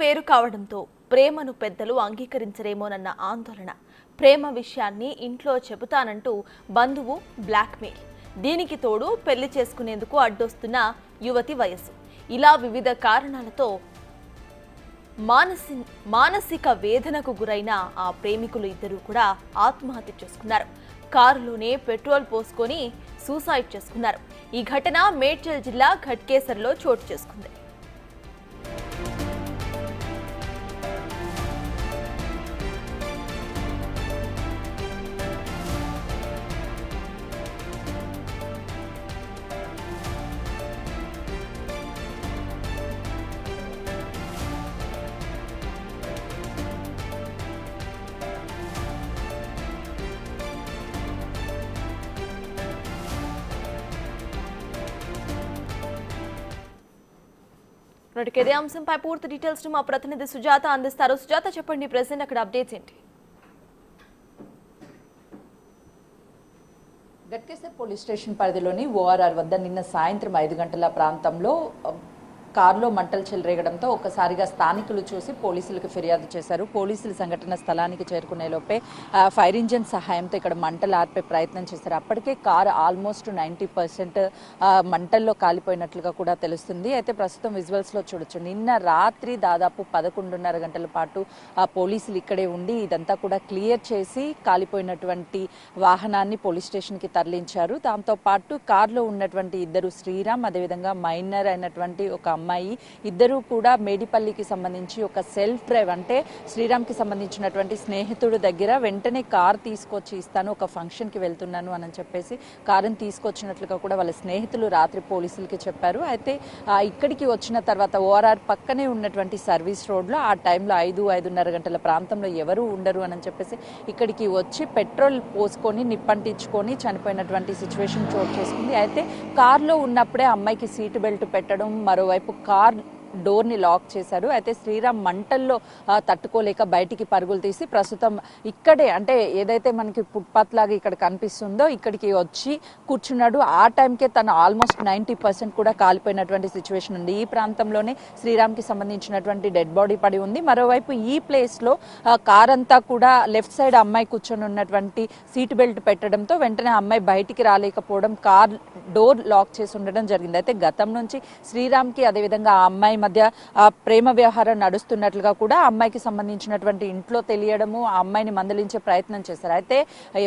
వేరు కావడంతో ప్రేమను పెద్దలు అంగీకరించరేమోనన్న ఆందోళన. ప్రేమ విషయాన్ని ఇంట్లో చెబుతానంటూ బంధువు బ్లాక్మెయిల్. దీనికి తోడు పెళ్లి చేసుకునేందుకు అడ్డొస్తున్న యువతి వయస్సు. ఇలా వివిధ కారణాలతో మానసిక వేదనకు గురైన ఆ ప్రేమికులు ఇద్దరూ కూడా ఆత్మహత్య చేసుకున్నారు. కారులోనే పెట్రోల్ పోసుకొని సూసైడ్ చేసుకున్నారు. ఈ ఘటన మేడ్చల్ జిల్లా ఘట్కేసర్లో చోటు చేసుకుంది. ఇదే అంశంపై పూర్తి డీటెయిల్స్ మా ప్రతినిధి సుజాత అందిస్తారు. సుజాత, చెప్పండి, ప్రెసెంట్ అక్కడ అప్డేట్స్ ఏంటి? గట్కేసర్ పోలీస్ స్టేషన్ పరిధిలోని ఓఆర్ఆర్ వద్ద నిన్న సాయంత్రం 5 గంటల ప్రాంతంలో కారులో మంటలు చెలరేగడంతో ఒక్కసారిగా స్థానికులు చూసి పోలీసులకు ఫిర్యాదు చేశారు. పోలీసులు సంఘటన స్థలానికి చేరుకునే లోపే ఫైర్ ఇంజిన్ సహాయంతో ఇక్కడ మంటలు ఆర్పే ప్రయత్నం చేశారు. అప్పటికే కారు ఆల్మోస్ట్ 90% మంటల్లో కాలిపోయినట్లుగా కూడా తెలుస్తుంది. అయితే ప్రస్తుతం విజువల్స్లో చూడొచ్చు, నిన్న రాత్రి దాదాపు 11:30 గంటల పాటు పోలీసులు ఇక్కడే ఉండి ఇదంతా కూడా క్లియర్ చేసి కాలిపోయినటువంటి వాహనాన్ని పోలీస్ స్టేషన్కి తరలించారు. దాంతోపాటు కారులో ఉన్నటువంటి ఇద్దరు, శ్రీరామ్ అదేవిధంగా మైనర్ అయినటువంటి ఒక అమ్మాయి, ఇద్దరు కూడా మేడిపల్లికి సంబంధించి ఒక సెల్ఫ్ డ్రైవ్ అంటే శ్రీరామ్కి సంబంధించినటువంటి స్నేహితుడు దగ్గర వెంటనే కారు తీసుకొచ్చి ఇస్తాను, ఒక ఫంక్షన్కి వెళ్తున్నాను అని చెప్పేసి కారుని తీసుకొచ్చినట్లుగా కూడా వాళ్ళ స్నేహితులు రాత్రి పోలీసులకి చెప్పారు. అయితే ఇక్కడికి వచ్చిన తర్వాత ఓఆర్ఆర్ పక్కనే ఉన్నటువంటి సర్వీస్ రోడ్లో ఆ టైంలో 5-5:30 గంటల ప్రాంతంలో ఎవరు ఉండరు అని చెప్పేసి ఇక్కడికి వచ్చి పెట్రోల్ పోసుకొని నిప్పంటించుకొని చనిపోయినటువంటి సిచ్యువేషన్ చోటు చేసుకుంది. అయితే కారులో ఉన్నప్పుడే అమ్మాయికి సీట్ బెల్ట్ పెట్టడం, మరోవైపు కార్ డోర్ని లాక్ చేశారు. అయితే శ్రీరామ్ మంటల్లో తట్టుకోలేక బయటికి పరుగులు తీసి ప్రస్తుతం ఇక్కడే అంటే ఏదైతే మనకి ఫుట్పాత్ లాగా ఇక్కడ కనిపిస్తుందో ఇక్కడికి వచ్చి కూర్చున్నాడు. ఆ టైంకే తను ఆల్మోస్ట్ 90% కూడా కాలిపోయినటువంటి సిచ్యువేషన్ ఉంది. ఈ ప్రాంతంలోనే శ్రీరామ్కి సంబంధించినటువంటి డెడ్ బాడీ పడి ఉంది. మరోవైపు ఈ ప్లేస్లో కార్ అంతా కూడా లెఫ్ట్ సైడ్ అమ్మాయి కూర్చొని ఉన్నటువంటి సీట్ బెల్ట్ పెట్టడంతో వెంటనే అమ్మాయి బయటికి రాలేకపోవడం, కార్ డోర్ లాక్ చేసి ఉండడం జరిగింది. అయితే గతం నుంచి శ్రీరామ్కి అదేవిధంగా ఆ అమ్మాయి మధ్య ప్రేమ వ్యవహారం నడుస్తున్నట్లుగా కూడా అమ్మాయికి సంబంధించినటువంటి ఇంట్లో తెలియడము, ఆ అమ్మాయిని మందలించే ప్రయత్నం చేశారు. అయితే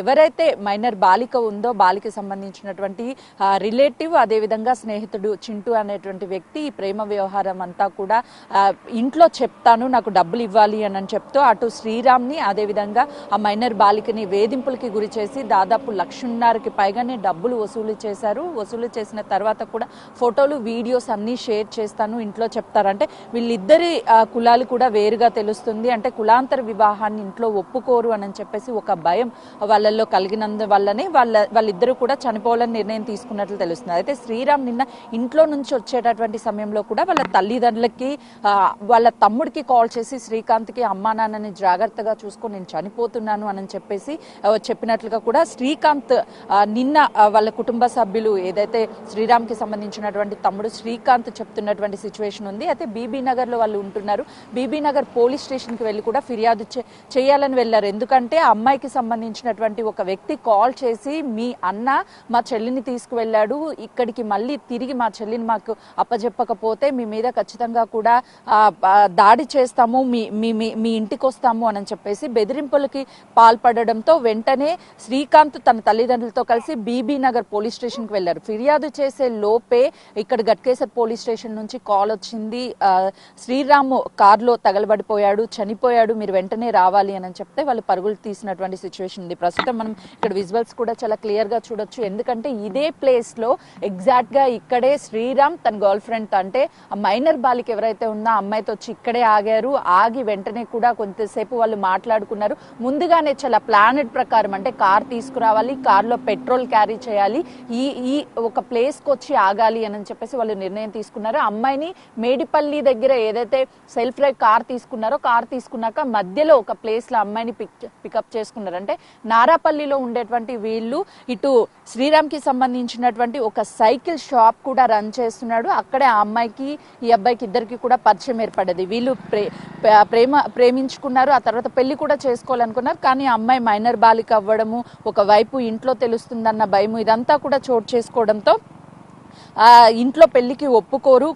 ఎవరైతే మైనర్ బాలిక ఉందో బాలిక సంబంధించినటువంటి రిలేటివ్ అదేవిధంగా స్నేహితుడు చింటూ అనేటువంటి వ్యక్తి ఈ ప్రేమ వ్యవహారం అంతా కూడా ఇంట్లో చెప్తాను, నాకు డబ్బులు ఇవ్వాలి అని చెప్తూ అటు శ్రీరామ్ని అదేవిధంగా ఆ మైనర్ బాలికని వేధింపులకి గురి చేసి దాదాపు 1,50,000కి పైగానే డబ్బులు వసూలు చేశారు. వసూలు చేసిన తర్వాత కూడా ఫోటోలు వీడియోస్ అన్నీ షేర్ చేస్తాను, ఇంట్లో చెప్తారంటే వీళ్ళిద్దరి కులాలు కూడా వేరుగా తెలుస్తుంది. అంటే కులాంతర వివాహాన్ని ఇంట్లో ఒప్పుకోరు అని చెప్పేసి ఒక భయం వాళ్ళల్లో కలిగినందువల్లనే వాళ్ళిద్దరూ కూడా చనిపోవాలని నిర్ణయం తీసుకున్నట్లు తెలుస్తుంది. అయితే శ్రీరామ్ నిన్న ఇంట్లో నుంచి వచ్చేటటువంటి సమయంలో కూడా వాళ్ళ తల్లిదండ్రులకి వాళ్ళ తమ్ముడికి కాల్ చేసి శ్రీకాంత్కి అమ్మా నాన్నని జాగ్రత్తగా చూసుకొని నేను చనిపోతున్నాను అని చెప్పేసి చెప్పినట్లుగా కూడా శ్రీకాంత్ నిన్న వాళ్ళ కుటుంబ సభ్యులు ఏదైతే శ్రీరామ్కి సంబంధించినటువంటి తమ్ముడు శ్రీకాంత్ చెప్తున్నటువంటి సిచ్యువేషన్ ఉంది. అయితే బీబీ నగర్లో వాళ్ళు ఉంటున్నారు. బీబీ నగర్ పోలీస్ స్టేషన్కి వెళ్ళి కూడా ఫిర్యాదు చేయాలని వెళ్ళారు. ఎందుకంటే అమ్మాయికి సంబంధించినటువంటి ఒక వ్యక్తి కాల్ చేసి మీ అన్న మా చెల్లిని తీసుకువెళ్ళాడు, ఇక్కడికి మళ్ళీ తిరిగి మా చెల్లిని మాకు అప్పజెప్పకపోతే మీ మీద ఖచ్చితంగా కూడా దాడి చేస్తాము, మీ ఇంటికి వస్తాము అని చెప్పేసి బెదిరింపులకి పాల్పడడంతో వెంటనే శ్రీకాంత్ తన తల్లిదండ్రులతో కలిసి బీబీ నగర్ పోలీస్ స్టేషన్కి వెళ్ళారు. ఫిర్యాదు చేసే లోపే ఇక్కడ గట్కేసర్ పోలీస్ స్టేషన్ నుంచి కాల్ వచ్చింది, శ్రీరామ్ కారులో తగలబడిపోయాడు, చనిపోయాడు, మీరు వెంటనే రావాలి అని చెప్తే వాళ్ళు పరుగులు తీసినటువంటి సిచ్యువేషన్ ఉంది. ప్రస్తుతం మనం ఇక్కడ విజువల్స్ కూడా చాలా క్లియర్ గా చూడొచ్చు. ఎందుకంటే ఇదే ప్లేస్ లో ఎగ్జాక్ట్ గా ఇక్కడే శ్రీరామ్ తన గర్ల్ ఫ్రెండ్ అంటే ఆ మైనర్ బాలిక ఎవరైతే ఉందో అమ్మాయితో వచ్చి ఇక్కడే ఆగారు. ఆగి వెంటనే కూడా కొంతసేపు వాళ్ళు మాట్లాడుకున్నారు. ముందుగానే చాలా ప్లానెడ్ ప్రకారం అంటే కార్ తీసుకురావాలి, కార్లో పెట్రోల్ క్యారీ చేయాలి, ఈ ఒక ప్లేస్కి వచ్చి ఆగాలి అని చెప్పేసి వాళ్ళు నిర్ణయం తీసుకున్నారు. అమ్మాయిని మేడిపల్లి దగ్గర ఏదైతే సెల్ఫ్ డ్రైవ్ కార్ తీసుకున్నారో, కార్ తీసుకున్నాక మధ్యలో ఒక ప్లేస్లో అమ్మాయిని పికప్ చేసుకున్నారు. అంటే నారాపల్లిలో ఉండేటువంటి వీళ్ళు ఇటు శ్రీరామ్కి సంబంధించినటువంటి ఒక సైకిల్ షాప్ కూడా రన్ చేస్తున్నాడు. అక్కడే ఆ అమ్మాయికి ఈ అబ్బాయికి ఇద్దరికి కూడా పరిచయం ఏర్పడ్డది. వీళ్ళు ప్రేమించుకున్నారు, ఆ తర్వాత పెళ్లి కూడా చేసుకోవాలనుకున్నారు. కానీ ఆ అమ్మాయి మైనర్ బాలిక అవ్వడము, ఒకవైపు ఇంట్లో తెలుస్తుందన్న భయము, ఇదంతా కూడా చోటు చేసుకోవడంతో ఇంట్లో పెళ్లికి ఒప్పుకోరు,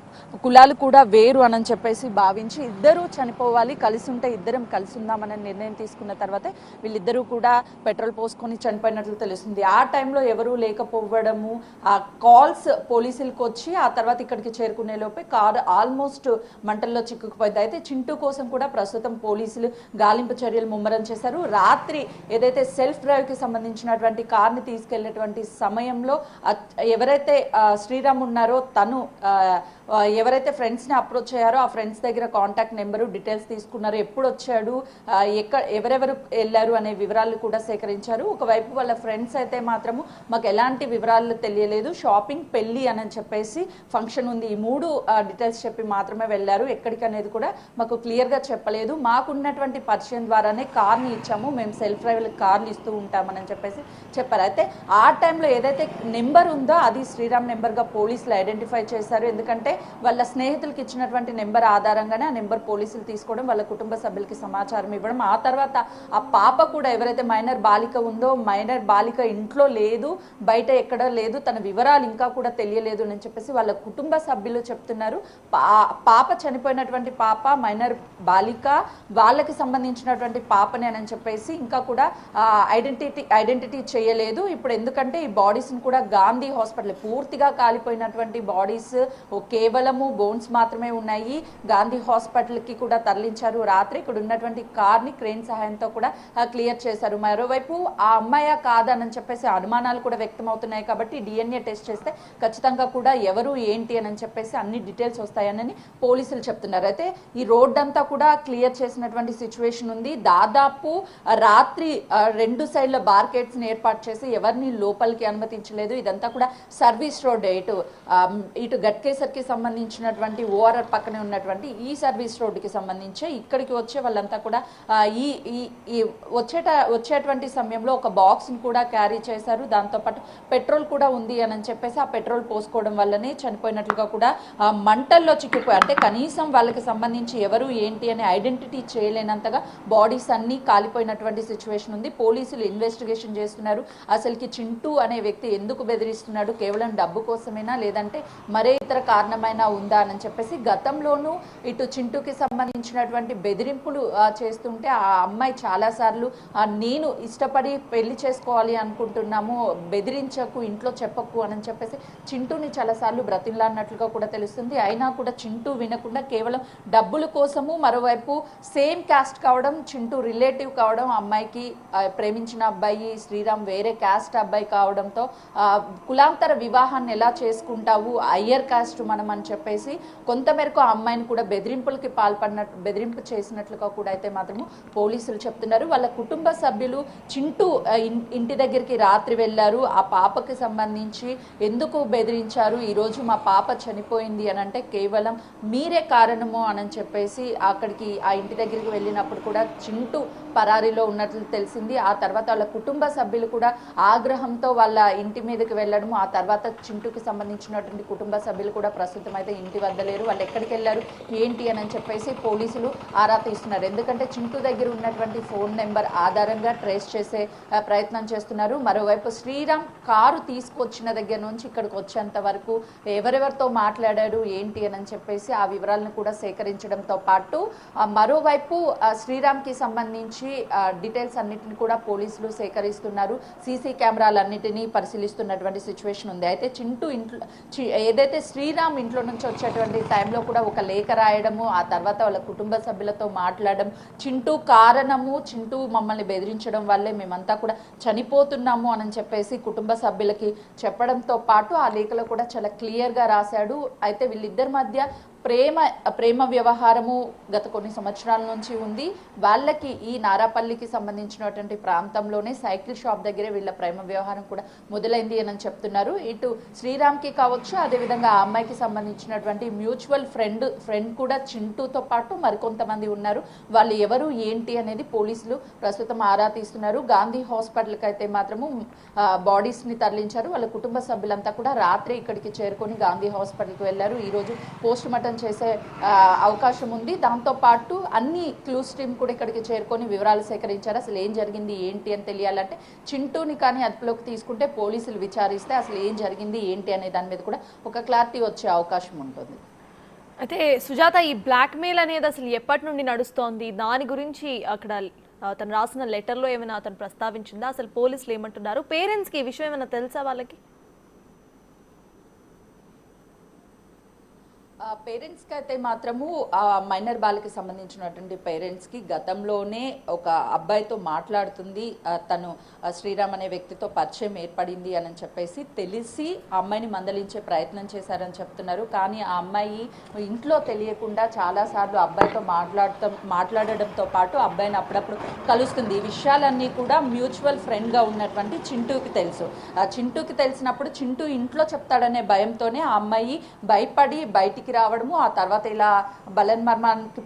కులాలు కూడా వేరు అని చెప్పేసి భావించి ఇద్దరూ చనిపోవాలి, కలిసి ఉంటే ఇద్దరం కలిసి ఉందామని నిర్ణయం తీసుకున్న తర్వాతే వీళ్ళిద్దరూ కూడా పెట్రోల్ పోసుకొని చనిపోయినట్లు తెలుస్తుంది. ఆ టైంలో ఎవరూ లేకపోవడము, ఆ కాల్స్ పోలీసులకు వచ్చి ఆ తర్వాత ఇక్కడికి చేరుకునే లోపే కారు ఆల్మోస్ట్ మంటల్లో చిక్కుకుపోయింది. అయితే చింటూ కోసం కూడా ప్రస్తుతం పోలీసులు గాలింపు చర్యలు ముమ్మరం చేశారు. రాత్రి ఏదైతే సెల్ఫ్ డ్రైవ్కి సంబంధించినటువంటి కార్ని తీసుకెళ్లేటువంటి సమయంలో ఎవరైతే శ్రీరామ్ ఉన్నారో తను ఎవరైతే ఫ్రెండ్స్ని అప్రోచ్ అయ్యారో ఆ ఫ్రెండ్స్ దగ్గర కాంటాక్ట్ నెంబరు, డీటెయిల్స్ తీసుకున్నారు, ఎప్పుడు వచ్చాడు, ఎవరెవరు వెళ్ళారు అనే వివరాలు కూడా సేకరించారు. ఒకవైపు వాళ్ళ ఫ్రెండ్స్ అయితే మాత్రము మాకు ఎలాంటి వివరాలు తెలియలేదు, షాపింగ్, పెళ్ళి అని చెప్పేసి ఫంక్షన్ ఉంది, ఈ మూడు డీటెయిల్స్ చెప్పి మాత్రమే వెళ్ళారు, ఎక్కడికి అనేది కూడా మాకు క్లియర్గా చెప్పలేదు, మాకున్నటువంటి పరిచయం ద్వారానే కార్ని ఇచ్చాము, మేము సెల్ఫ్ డ్రైవ్ కార్లు ఇస్తూ ఉంటామని చెప్పేసి చెప్పారు. అయితే ఆ టైంలో ఏదైతే నెంబర్ ఉందో అది శ్రీరామ్ నెంబర్గా పోలీసులు ఐడెంటిఫై చేశారు. ఎందుకంటే వాళ్ళ స్నేహితులకి ఇచ్చినటువంటి నెంబర్ ఆధారంగానే ఆ నెంబర్ పోలీసులు తీసుకోవడం, వాళ్ళ కుటుంబ సభ్యులకి సమాచారం ఇవ్వడం, ఆ తర్వాత ఆ పాప కూడా ఎవరైతే మైనర్ బాలిక ఉందో, మైనర్ బాలిక ఇంట్లో లేదు, బయట ఎక్కడ లేదు, తన వివరాలు ఇంకా కూడా తెలియలేదు అని చెప్పేసి వాళ్ళ కుటుంబ సభ్యులు చెప్తున్నారు. పాప చనిపోయినటువంటి పాప మైనర్ బాలిక, వాళ్ళకి సంబంధించినటువంటి పాపనే అని చెప్పేసి ఇంకా కూడా ఐడెంటిటీ చేయలేదు. ఇప్పుడు ఎందుకంటే ఈ బాడీస్ని కూడా గాంధీ హాస్పిటల్, పూర్తిగా కాలిపోయినటువంటి బాడీస్, కేవలము బోన్స్ మాత్రమే ఉన్నాయి, గాంధీ హాస్పిటల్కి కూడా తరలించారు. రాత్రి ఇక్కడ ఉన్నటువంటి కార్ని క్రేన్ సహాయంతో కూడా క్లియర్ చేశారు. మరోవైపు ఆ అమ్మాయి కాదని చెప్పేసి అనుమానాలు కూడా వ్యక్తమవుతున్నాయి. కాబట్టి డిఎన్ఏ టెస్ట్ చేస్తే ఖచ్చితంగా కూడా ఎవరు ఏంటి అని చెప్పేసి అన్ని డీటెయిల్స్ వస్తాయని పోలీసులు చెప్తున్నారు. అయితే ఈ రోడ్ అంతా కూడా క్లియర్ చేసినటువంటి సిచ్యువేషన్ ఉంది. దాదాపు రాత్రి రెండు సైడ్ల బార్కెట్స్ని ఏర్పాటు చేసి ఎవరిని లోపలికి అనుమతించలేదు. ఇదంతా కూడా సర్వీస్ రోడ్, ఇటు గట్కేసర్కి సంబంధించినటువంటి ఓఆర్ఆర్ పక్కనే ఉన్నటువంటి ఈ సర్వీస్ రోడ్డుకి సంబంధించి ఇక్కడికి వచ్చే వాళ్ళంతా కూడా ఈ వచ్చేటువంటి సమయంలో ఒక బాక్స్ని కూడా క్యారీ చేశారు. దాంతోపాటు పెట్రోల్ కూడా ఉంది అని చెప్పేసి ఆ పెట్రోల్ పోసుకోవడం వల్లనే చనిపోయినట్లుగా కూడా మంటల్లో చిక్కిపోయారు. అంటే కనీసం వాళ్ళకి సంబంధించి ఎవరు ఏంటి అని ఐడెంటిటీ చేయలేనంతగా బాడీస్ అన్నీ కాలిపోయినటువంటి సిచ్యువేషన్ ఉంది. పోలీసులు ఇన్వెస్టిగేషన్ చేస్తున్నారు. అసలుకి చింటూ అనే వ్యక్తి ఎందుకు బెదిరిస్తున్నాడు, కేవలం డబ్బు కోసమేనా లేదంటే మరే ఇతర కారణమైనా ఉందా అని చెప్పేసి గతంలోనూ ఇటు చింటూకి సంబంధించినటువంటి బెదిరింపులు చేస్తుంటే ఆ అమ్మాయి చాలాసార్లు నేను ఇష్టపడి పెళ్లి చేసుకోవాలి అనుకుంటున్నాము, బెదిరించకు, ఇంట్లో చెప్పకు అని చెప్పేసి చింటూని చాలాసార్లు బ్రతిలాడినట్లుగా కూడా తెలుస్తుంది. అయినా కూడా చింటూ వినకుండా కేవలం డబ్బుల కోసము, మరోవైపు సేమ్ క్యాస్ట్ కావడం, చింటూ రిలేటివ్ కావడం, అమ్మాయికి ప్రేమించిన అబ్బాయి శ్రీరామ్ వేరే క్యాస్ట్ అబ్బాయి కావడంతో కులాంతర వివాహాన్ని ఎలా చేసుకుంటావు, అయ్యర్ కాస్ట్ మనం అని చెప్పేసి కొంతమేరకు ఆ అమ్మాయిని కూడా బెదిరింపు చేసినట్లుగా కూడా అయితే మాత్రము పోలీసులు చెప్తున్నారు. వాళ్ళ కుటుంబ సభ్యులు చింటూ ఇంటి దగ్గరికి రాత్రి వెళ్ళారు, ఆ పాపకి సంబంధించి ఎందుకు బెదిరించారు, ఈరోజు మా పాప చనిపోయింది అని అంటే కేవలం మీరే కారణము అని చెప్పేసి అక్కడికి ఆ ఇంటి దగ్గరికి వెళ్ళినప్పుడు కూడా చింటూ పరారీలో ఉన్నట్లు తెలిసింది. ఆ తర్వాత వాళ్ళ కుటుంబ సభ్యులు కూడా ఆగ్రహంతో వాళ్ళ ఇంటి మీదకి వెళ్ళడము, ఆ తర్వాత చింటూకి సంబంధించినటువంటి కుటుంబ సభ్యులు కూడా ప్రస్తుతం అయితే ఇంటి వద్ద లేరు. వాళ్ళు ఎక్కడికి వెళ్ళారు ఏంటి అని చెప్పేసి పోలీసులు ఆరా తీస్తున్నారు. ఎందుకంటే చింటూ దగ్గర ఉన్నటువంటి ఫోన్ నెంబర్ ఆధారంగా ట్రేస్ చేసే ప్రయత్నం చేస్తున్నారు. మరోవైపు శ్రీరామ్ కారు తీసుకొచ్చిన దగ్గర నుంచి ఇక్కడికి వచ్చేంత వరకు ఎవరెవరితో మాట్లాడారు ఏంటి అని చెప్పేసి ఆ వివరాలను కూడా సేకరించడంతో పాటు మరోవైపు శ్రీరామ్కి సంబంధించి డీటెయిల్స్ అన్నిటిని కూడా పోలీసులు సేకరిస్తున్నారు. సీసీ కెమెరాలన్నిటినీ పరిశీలిస్తున్నటువంటి సిచ్యువేషన్ ఉంది. అయితే చింటూ ఇంట్లో ఏదైతే శ్రీరామ్ ఇంట్లో నుంచి వచ్చేటువంటి టైంలో కూడా ఒక లేఖ రాయడము, ఆ తర్వాత వాళ్ళ కుటుంబ సభ్యులతో మాట్లాడడం, చింటూ కారణము, చింటూ మమ్మల్ని బెదిరించడం వల్లే మేమంతా కూడా చనిపోతున్నాము అని చెప్పేసి కుటుంబ సభ్యులకి చెప్పడంతో పాటు ఆ లేఖలో కూడా చాలా క్లియర్గా రాశాడు. అయితే వీళ్ళిద్దరి మధ్య ప్రేమ వ్యవహారము గత కొన్ని సంవత్సరాల నుంచి ఉంది. వాళ్ళకి ఈ నారాపల్లికి సంబంధించినటువంటి ప్రాంతంలోనే సైకిల్ షాప్ దగ్గరే వీళ్ళ ప్రేమ వ్యవహారం కూడా మొదలైంది అని చెప్తున్నారు. ఇటు శ్రీరామ్కి కావచ్చు, అదేవిధంగా ఆ అమ్మాయికి సంబంధించినటువంటి మ్యూచువల్ ఫ్రెండ్ కూడా చింటూతో పాటు మరికొంతమంది ఉన్నారు. వాళ్ళు ఎవరు ఏంటి అనేది పోలీసులు ప్రస్తుతం ఆరా తీస్తున్నారు. గాంధీ హాస్పిటల్కి అయితే మాత్రము బాడీస్ ని తరలించారు. వాళ్ళ కుటుంబ సభ్యులంతా కూడా రాత్రి ఇక్కడికి చేరుకొని గాంధీ హాస్పిటల్కి వెళ్లారు. ఈ రోజు పోస్ట్ మార్టం చేసే అవకాశం ఉంది. దాంతో పాటు అన్ని క్లూస్ టీమ్ కూడా ఇక్కడికి చేరుకొని వివరాలు సేకరించారు. అసలు ఏం జరిగింది ఏంటి అని తెలియాలంటే చింటూని కానీ అదుపులోకి తీసుకుంటే పోలీసులు విచారిస్తే అసలు ఏం జరిగింది ఏంటి అనే దాని మీద కూడా ఒక క్లారిటీ వచ్చే అవకాశం ఉంటుంది. అయితే సుజాత, ఈ బ్లాక్మెయిల్ అనేది అసలు ఎప్పటి నుండి నడుస్తోంది? దాని గురించి అక్కడ తను రాసిన లెటర్లో ఏమైనా అతను ప్రస్తావించిందా? అసలు పోలీసులు ఏమంటున్నారు? పేరెంట్స్కి ఈ విషయం ఏమైనా తెలుసా వాళ్ళకి? పేరెంట్స్కి అయితే మాత్రము మైనర్ బాలికి సంబంధించినటువంటి పేరెంట్స్కి గతంలోనే ఒక అబ్బాయితో మాట్లాడుతుంది, తను శ్రీరామ్ అనే వ్యక్తితో పరిచయం ఏర్పడింది అని చెప్పేసి తెలిసి ఆ అమ్మాయిని మందలించే ప్రయత్నం చేశారని చెప్తున్నారు. కానీ ఆ అమ్మాయి ఇంట్లో తెలియకుండా చాలాసార్లు అబ్బాయితో మాట్లాడడంతో పాటు అబ్బాయిని అప్పుడప్పుడు కలుస్తుంది. ఈ విషయాలన్నీ కూడా మ్యూచువల్ ఫ్రెండ్గా ఉన్నటువంటి చింటూకి తెలుసు. చింటూకి తెలిసినప్పుడు చింటూ ఇంట్లో చెప్తాడనే భయంతోనే ఆ అమ్మాయి భయపడి బయటికి రావడము, ఆ తర్వాత ఇలా బలన్మర్మానికి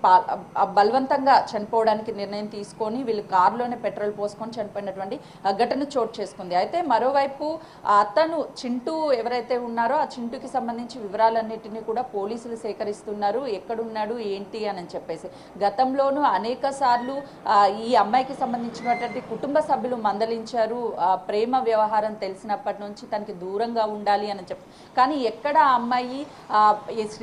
బలవంతంగా చనిపోవడానికి నిర్ణయం తీసుకొని వీళ్ళు కారులోనే పెట్రోల్ పోసుకొని చనిపోయినటువంటి ఘటన చోటు చేసుకుంది. అయితే మరోవైపు అతను చింటూ ఎవరైతే ఉన్నారో ఆ చింటూకి సంబంధించి వివరాలన్నిటినీ కూడా పోలీసులు సేకరిస్తున్నారు. ఎక్కడున్నాడు ఏంటి అని చెప్పేసి గతంలోనూ అనేక సార్లు ఈ అమ్మాయికి సంబంధించినటువంటి కుటుంబ సభ్యులు మందలించారు. ప్రేమ వ్యవహారం తెలిసినప్పటి నుంచి తనకి దూరంగా ఉండాలి అని చెప్పి, కానీ ఎక్కడ ఆ అమ్మాయి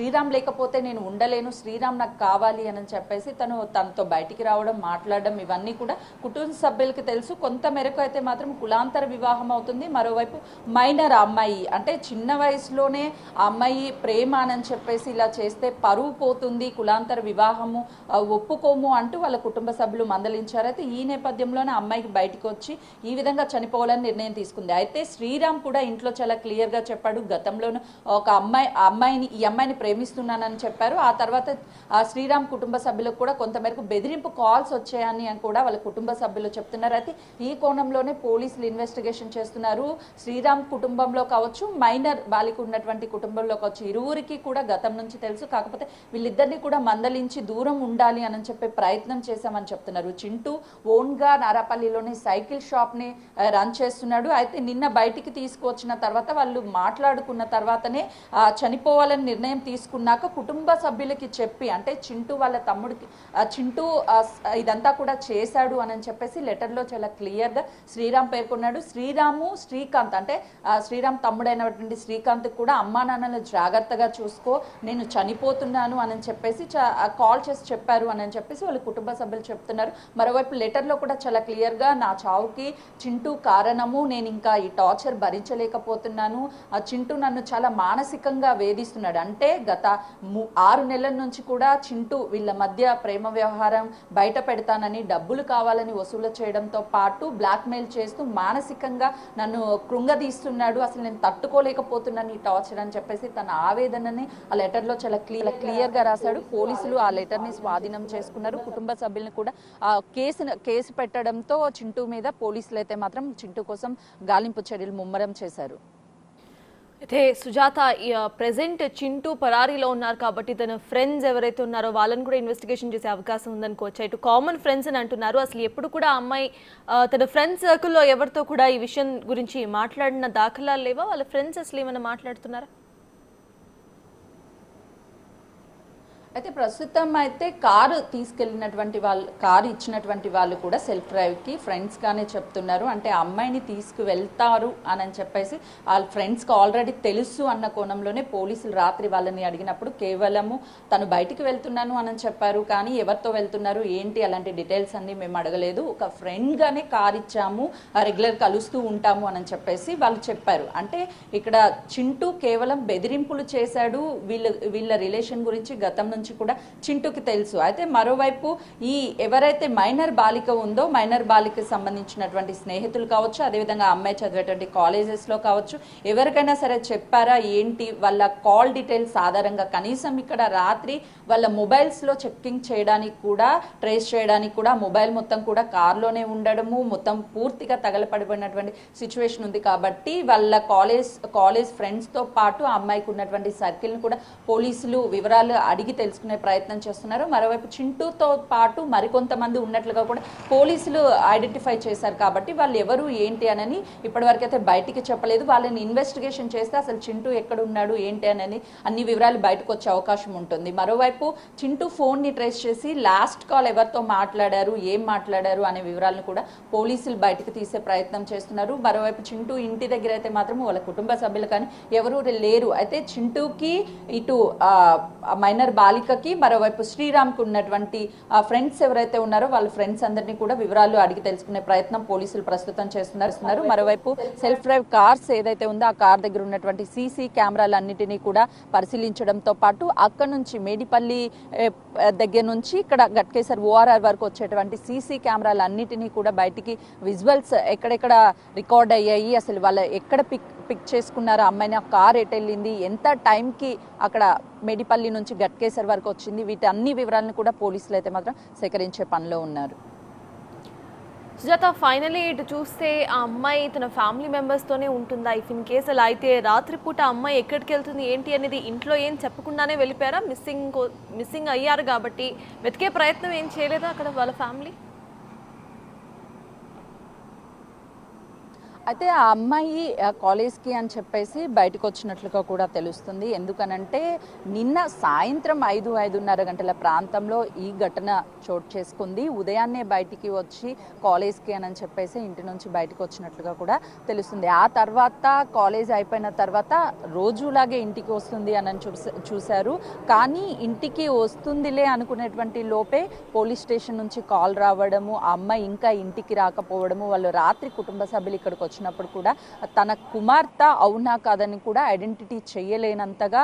శ్రీరామ్ లేకపోతే నేను ఉండలేను, శ్రీరామ్ నాకు కావాలి అని చెప్పేసి తనతో బయటికి రావడం, మాట్లాడడం ఇవన్నీ కూడా కుటుంబ సభ్యులకి తెలుసు. కొంత మేరకు అయితే మాత్రం కులాంతర వివాహం అవుతుంది. మరోవైపు మైనర్ అమ్మాయి, అంటే చిన్న వయసులోనే ఆ అమ్మాయి ప్రేమ అని చెప్పేసి ఇలా చేస్తే పరువు పోతుంది, కులాంతర వివాహము ఒప్పుకోము అంటూ వాళ్ళ కుటుంబ సభ్యులు మందలించారు. అయితే ఈ నేపథ్యంలోనే అమ్మాయికి బయటకు వచ్చి ఈ విధంగా చనిపోవాలని నిర్ణయం తీసుకుంది. అయితే శ్రీరామ్ కూడా ఇంట్లో చాలా క్లియర్గా చెప్పాడు. గతంలోనూ ఒక ఈ అమ్మాయిని ప్రేమిస్తున్నానని చెప్పారు. ఆ తర్వాత శ్రీరామ్ కుటుంబ సభ్యులకు కూడా కొంతమేరకు బెదిరింపు కాల్స్ వచ్చాయని కూడా వాళ్ళ కుటుంబ సభ్యులు చెప్తున్నారు. అయితే ఈ కోణంలోనే పోలీసులు ఇన్వెస్టిగేషన్ చేస్తున్నారు. శ్రీరామ్ కుటుంబంలో కావచ్చు, మైనర్ బాలిక ఉన్నటువంటి కుటుంబంలో కావచ్చు, ఇరువురికి కూడా గతం నుంచి తెలుసు. కాకపోతే వీళ్ళిద్దరిని కూడా మందలించి దూరం ఉండాలి అని చెప్పే ప్రయత్నం చేశామని చెప్తున్నారు. చింటూ ఓన్గా నారాపల్లిలోని సైకిల్ షాప్ని రన్ చేస్తున్నాడు. అయితే నిన్న బయటికి తీసుకువచ్చిన తర్వాత వాళ్ళు మాట్లాడుకున్న తర్వాతనే చనిపోవాలని నిర్ణయం తీసుకున్నాక కుటుంబ సభ్యులకి చెప్పి, అంటే చింటూ వాళ్ళ తమ్ముడికి చింటూ ఇదంతా కూడా చేశాడు అని చెప్పేసి లెటర్లో చాలా క్లియర్గా శ్రీరామ్ పేర్కొన్నాడు. శ్రీకాంత్ అంటే శ్రీరామ్ తమ్ముడైనటువంటి శ్రీకాంత్ కూడా అమ్మా నాన్నలు జాగ్రత్తగా చూసుకో, నేను చనిపోతున్నాను అని చెప్పేసి కాల్ చేసి చెప్పారు అని చెప్పేసి వాళ్ళ కుటుంబ సభ్యులు చెప్తున్నారు. మరోవైపు లెటర్లో కూడా చాలా క్లియర్గా నా చావుకి చింటూ కారణము, నేను ఇంకా ఈ టార్చర్ భరించలేకపోతున్నాను, చింటూ నన్ను చాలా మానసికంగా వేధిస్తున్నాడు. అంటే గత 6 నెలల నుంచి కూడా చింటూ వీళ్ళ మధ్య ప్రేమ వ్యవహారం బయట పెడతానని, డబ్బులు కావాలని వసూలు చేయడంతో పాటు బ్లాక్మెయిల్ చేస్తూ మానసికంగా నన్ను కృంగదీస్తున్నాడు, అసలు నేను తట్టుకోలేకపోతున్నాను ఈ టార్చర్ అని చెప్పేసి తన ఆవేదనని ఆ లెటర్లో చాలా క్లియర్గా రాశాడు. పోలీసులు ఆ లెటర్ని స్వాధీనం చేసుకున్నారు. కుటుంబ సభ్యులను కూడా కేసు పెట్టడంతో చింటూ మీద పోలీసులు అయితే మాత్రం చింటూ కోసం గాలింపు చర్యలు ముమ్మరం చేశారు. అయితే సుజాత, ప్రెసెంట్ చింటూ పరారీలో ఉన్నారు కాబట్టి తన ఫ్రెండ్స్ ఎవరైతే ఉన్నారో వాళ్ళని కూడా ఇన్వెస్టిగేషన్ చేసే అవకాశం ఉందనుకోవచ్చు. ఇటు కామన్ ఫ్రెండ్స్ అని అంటున్నారు. అసలు ఎప్పుడు కూడా ఆ అమ్మాయి తన ఫ్రెండ్స్ సర్కిల్లో ఎవరితో కూడా ఈ విషయం గురించి మాట్లాడిన దాఖలాలు లేవా? వాళ్ళ ఫ్రెండ్స్ అసలు ఏమైనా మాట్లాడుతున్నారా? అయితే ప్రస్తుతం అయితే కారు ఇచ్చినటువంటి వాళ్ళు కూడా సెల్ఫ్ డ్రైవ్కి ఫ్రెండ్స్గానే చెప్తున్నారు. అంటే అమ్మాయిని తీసుకువెళ్తారు అని చెప్పేసి వాళ్ళ ఫ్రెండ్స్కి ఆల్రెడీ తెలుసు అన్న కోణంలోనే పోలీసులు రాత్రి వాళ్ళని అడిగినప్పుడు కేవలము తను బయటికి వెళ్తున్నాను అని చెప్పారు. కానీ ఎవరితో వెళ్తున్నారు ఏంటి అలాంటి డీటెయిల్స్ అన్ని మేము అడగలేదు, ఒక ఫ్రెండ్గానే కారు ఇచ్చాము, రెగ్యులర్ కలుస్తూ ఉంటాము అని చెప్పేసి వాళ్ళు చెప్పారు. అంటే ఇక్కడ చింటూ కేవలం బెదిరింపులు చేశాడు, వీళ్ళ రిలేషన్ గురించి గతం నుంచి నుంచి కూడా చింటూకి తెలుసు. అయితే మరోవైపు ఈ ఎవరైతే మైనర్ బాలిక ఉందో మైనర్ బాలికకి సంబంధించినటువంటి స్నేహితులు కావచ్చు, అదేవిధంగా అమ్మాయి చదివేటువంటి కాలేజెస్లో కావచ్చు, ఎవరికైనా సరే చెప్పారా ఏంటి వాళ్ళ కాల్ డీటెయిల్స్ ఆధారంగా కనీసం ఇక్కడ రాత్రి వాళ్ళ మొబైల్స్లో చెక్కింగ్ చేయడానికి కూడా ట్రేస్ చేయడానికి కూడా మొబైల్ మొత్తం కూడా కార్లోనే ఉండడము, మొత్తం పూర్తిగా తగలపడిపోయినటువంటి సిచ్యువేషన్ ఉంది. కాబట్టి వాళ్ళ కాలేజ్ ఫ్రెండ్స్తో పాటు ఆ అమ్మాయికి ఉన్నటువంటి సర్కిల్ని కూడా పోలీసులు వివరాలు అడిగి తెలుసుకునే ప్రయత్నం చేస్తున్నారు. మరోవైపు చింటూతో పాటు మరికొంతమంది ఉన్నట్లుగా కూడా పోలీసులు ఐడెంటిఫై చేశారు. కాబట్టి వాళ్ళు ఎవరు ఏంటి అని ఇప్పటివరకు అయితే బయటికి చెప్పలేదు. వాళ్ళని ఇన్వెస్టిగేషన్ చేస్తే అసలు చింటూ ఎక్కడ ఉన్నాడు ఏంటి అని అన్ని వివరాలు బయటకు వచ్చే అవకాశం ఉంటుంది. మరోవైపు చింటూ ఫోన్ని ట్రేస్ చేసి లాస్ట్ కాల్ ఎవరితో మాట్లాడారు, ఏం మాట్లాడారు అనే వివరాలను కూడా పోలీసులు బయటకు తీసే ప్రయత్నం చేస్తున్నారు. మరోవైపు చింటూ ఇంటి దగ్గర అయితే మాత్రం వాళ్ళ కుటుంబ సభ్యులు కానీ ఎవరు లేరు. అయితే చింటూకి ఇటు మైనర్ బాలికకి మరోవైపు శ్రీరామ్కి ఉన్నటువంటి ఫ్రెండ్స్ ఎవరైతే ఉన్నారో వాళ్ళ ఫ్రెండ్స్ అందరినీ కూడా వివరాలు అడిగి తెలుసుకునే ప్రయత్నం పోలీసులు ప్రస్తుతం చేస్తున్నారు. మరోవైపు సెల్ఫ్ డ్రైవ్ కార్స్ ఏదైతే ఉందో ఆ కార్ దగ్గర ఉన్నటువంటి సీసీ కెమెరాలన్నిటినీ కూడా పరిశీలించడంతో పాటు అక్కడ నుంచి మేడిపల్లి దగ్గర నుంచి ఇక్కడ గట్కేసర్ ఓఆర్ఆర్ వరకు వచ్చేటువంటి సీసీ కెమెరాలన్నిటినీ కూడా బయటికి విజువల్స్ ఎక్కడెక్కడ రికార్డ్ అయ్యాయి, అసలు వాళ్ళ ఎక్కడ పిక్ చేసుకున్నారు, అమ్మాయిని ఆ కార్ ఎటు వెళ్ళింది, ఎంత టైంకి అక్కడ మేడిపల్లి నుంచి గట్కేసర్ వరకు వచ్చింది, వీటి అన్ని వివరాలను కూడా పోలీసులు అయితే మాత్రం సేకరించే పనిలో ఉన్నారు. సుజాత, ఫైనలీ ఇటు చూస్తే ఆ అమ్మాయి తన ఫ్యామిలీ మెంబర్స్తోనే ఉంటుందా? ఇఫ్ ఇన్ కేసు అలా అయితే రాత్రిపూట అమ్మాయి ఎక్కడికి వెళ్తుంది ఏంటి అనేది ఇంట్లో ఏం చెప్పకుండానే వెళ్ళిపోయారా? మిస్సింగ్ అయ్యారు కాబట్టి వెతికే ప్రయత్నం ఏం చేయలేదా అక్కడ వాళ్ళ ఫ్యామిలీ? అయితే ఆ అమ్మాయి కాలేజ్కి అని చెప్పేసి బయటకు వచ్చినట్లుగా కూడా తెలుస్తుంది. ఎందుకనంటే నిన్న సాయంత్రం 5-5:30 గంటల ప్రాంతంలో ఈ ఘటన చోటు చేసుకుంది. ఉదయాన్నే బయటికి వచ్చి కాలేజ్కి అని చెప్పేసి ఇంటి నుంచి బయటకు వచ్చినట్లుగా కూడా తెలుస్తుంది. ఆ తర్వాత కాలేజ్ అయిపోయిన తర్వాత రోజులాగే ఇంటికి వస్తుంది అని చూశారు. కానీ ఇంటికి వస్తుందిలే అనుకునేటువంటి లోపే పోలీస్ స్టేషన్ నుంచి కాల్ రావడము, ఆ అమ్మాయి ఇంకా ఇంటికి రాకపోవడము, వాళ్ళు రాత్రి కుటుంబ సభ్యులు ఇక్కడికి వచ్చినప్పుడు కూడా తన కుమార్తె అవునా కాదని కూడా ఐడెంటిటీ చేయలేనంతగా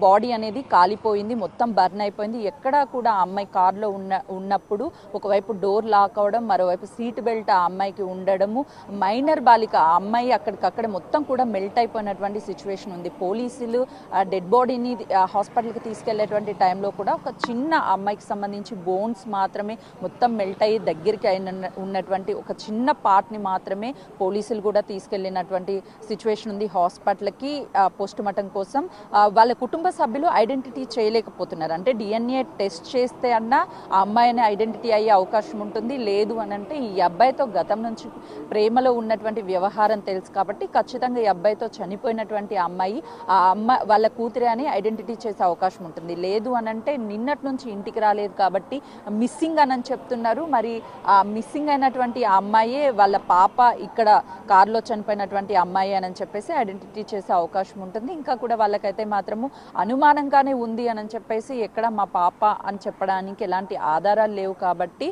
బాడీ అనేది కాలిపోయింది, మొత్తం బర్న్ అయిపోయింది. ఎక్కడా కూడా ఆ అమ్మాయి కారులో ఉన్నప్పుడు ఒకవైపు డోర్ లాక్ అవడం, మరోవైపు సీట్ బెల్ట్ ఆ అమ్మాయికి ఉండడము, మైనర్ బాలిక ఆ అమ్మాయి అక్కడికక్కడ మొత్తం కూడా మెల్ట్ అయిపోయినటువంటి సిచ్యువేషన్ ఉంది. పోలీసులు డెడ్ బాడీని హాస్పిటల్కి తీసుకెళ్లేటువంటి టైంలో కూడా ఒక చిన్న అమ్మాయికి సంబంధించి బోన్స్ మాత్రమే మొత్తం మెల్ట్ అయ్యి దగ్గరికి ఉన్నటువంటి ఒక చిన్న పార్ట్ని మాత్రమే పోలీసులు కూడా తీసుకెళ్లినటువంటి సిచ్యువేషన్ ఉంది హాస్పిటల్కి పోస్ట్ మార్టం కోసం. వాళ్ళ కుటుంబ సభ్యులు ఐడెంటిటీ చేయలేకపోతున్నారు. అంటే డిఎన్ఏ టెస్ట్ చేస్తే అన్నా ఆ అమ్మాయిని ఐడెంటిటీ అయ్యే అవకాశం ఉంటుంది, లేదు అని అంటే ఈ అబ్బాయితో గతం నుంచి ప్రేమలో ఉన్నటువంటి వ్యవహారం తెలుసు కాబట్టి ఖచ్చితంగా ఈ అబ్బాయితో చనిపోయినటువంటి అమ్మాయి వాళ్ళ కూతురే అని ఐడెంటిటీ చేసే అవకాశం ఉంటుంది. లేదు అని అంటే నిన్నటి నుంచి ఇంటికి రాలేదు కాబట్టి మిస్సింగ్ అని చెప్తున్నారు. మరి ఆ మిస్సింగ్ అయినటువంటి ఆ అమ్మాయే వాళ్ళ పాప ఇక్కడ కారులో చనిపోయినటువంటి అమ్మాయి అని చెప్పేసి ఐడెంటిటీ చేసే అవకాశం ఉంటుంది. ఇంకా కూడా వాళ్ళకైతే మాత్రము అనుమానంగానే ఉంది అని చెప్పేసి ఎక్కడ మా పాప అని చెప్పడానికి ఎలాంటి ఆధారాలు లేవు కాబట్టి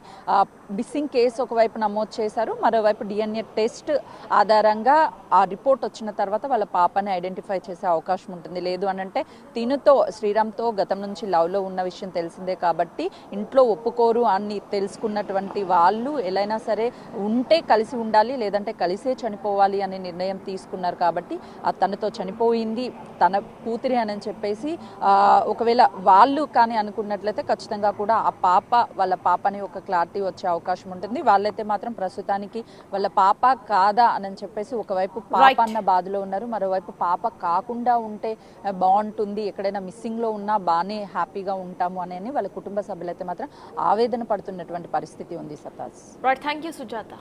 మిస్సింగ్ కేసు ఒకవైపు నమోదు చేశారు, మరోవైపు డిఎన్ఏ టెస్ట్ ఆధారంగా ఆ రిపోర్ట్ వచ్చిన తర్వాత వాళ్ళ పాపని ఐడెంటిఫై చేసే అవకాశం ఉంటుంది. లేదు అని అంటే తినుతో శ్రీరామ్తో గతం నుంచి లవ్లో ఉన్న విషయం తెలిసిందే కాబట్టి ఇంట్లో ఒప్పుకోరు అని తెలుసుకున్నటువంటి వాళ్ళు ఎలా సరే ఉంటే కలిసి ఉండాలి, లేదంటే కలిసే చనిపోవాలి అనే నిర్ణయం తీసుకున్నారు. కాబట్టి తనతో చనిపోయింది తన కూతురి అని చెప్పేసి ఒకవేళ వాళ్ళు కానీ అనుకున్నట్లయితే ఖచ్చితంగా కూడా ఆ పాప వాళ్ళ పాపని ఒక క్లారిటీ వచ్చే అవకాశం ఉంటుంది. వాళ్ళైతే మాత్రం ప్రస్తుతానికి వాళ్ళ పాప కాదా అని చెప్పేసి ఒకవైపు పాప అన్న బాధలో ఉన్నారు, మరోవైపు పాప కాకుండా ఉంటే బాగుంటుంది, ఎక్కడైనా మిస్సింగ్లో ఉన్నా బాగానే హ్యాపీగా ఉంటాము అని వాళ్ళ కుటుంబ సభ్యులైతే మాత్రం ఆవేదన పడుతున్నటువంటి పరిస్థితి ఉంది. సతాజ్. Right, thank you Sujatha.